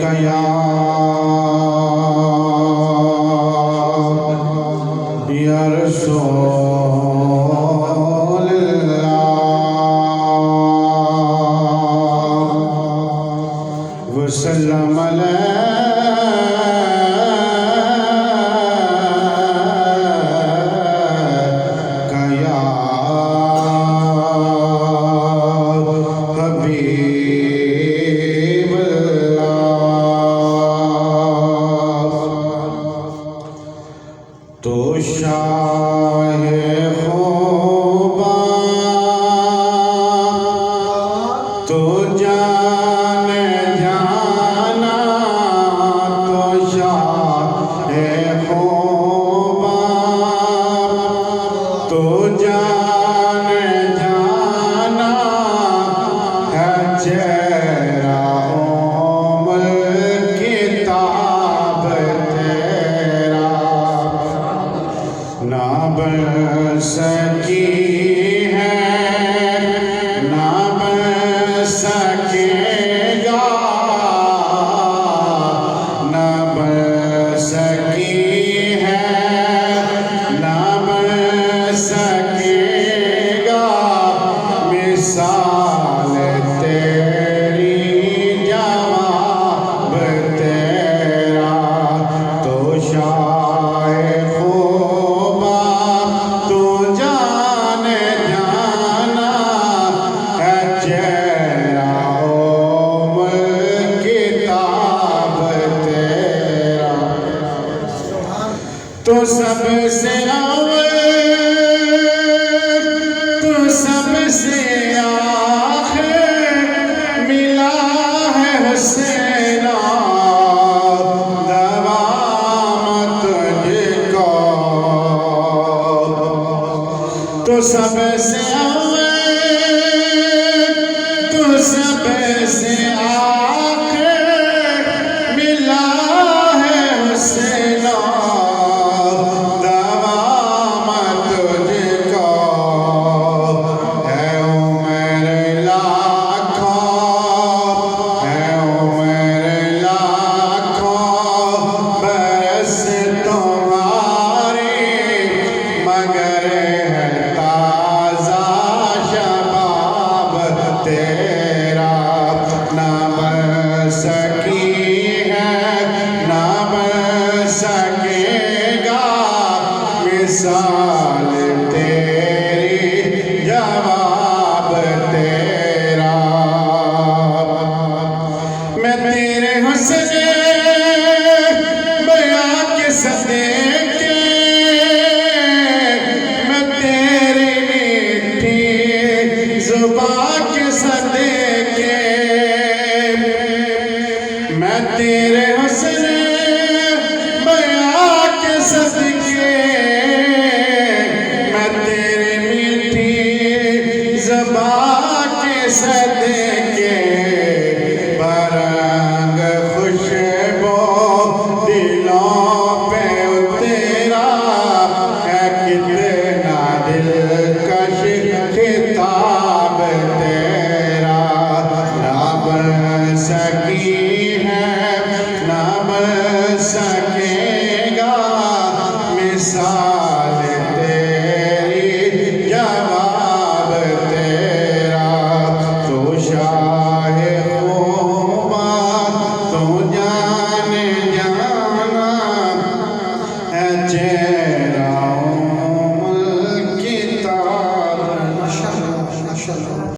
یا رسول اللہ وسلم علیک یا حبیب اللہ تو شاہ خوباں تو جان جانا تو شاہ خوباں تو جان جانا ہے چہرہ کتاب تیرا نہ بن سکی ہے نہ بن سکے گا نہ بن سکی ہے نہ بن سکے گا مثال تیری جواب تیرا تو شاہ خوباں تو جان جانا ہے چہرہ کتاب تیرا تو سب سے اول تو سب سے آخر ملا ہے حسین دوام تجھ کو تو سب سے اول تو سب سے آخر ملا ہے حسین دوام تجھ کو ہے عمر لاکھوں ہے عمر لاکھوں برس تمہاری مگر ہے تازہ شباب تیرا نہ بن سکی ہے نہ بن سکے گا مثال تیری جواب تیرا میں تیرے حسن بیاں کے صدقے میں تیری میٹھی زبان کے صدقے میں تیرے حسن بیاں کے صدقے میں تیری میٹھی زبان کے صدقے برنگ خوشبو دلوں پہ تیرا ہے کتنا دلکش خطاب تیرا نہ بن سکی ہے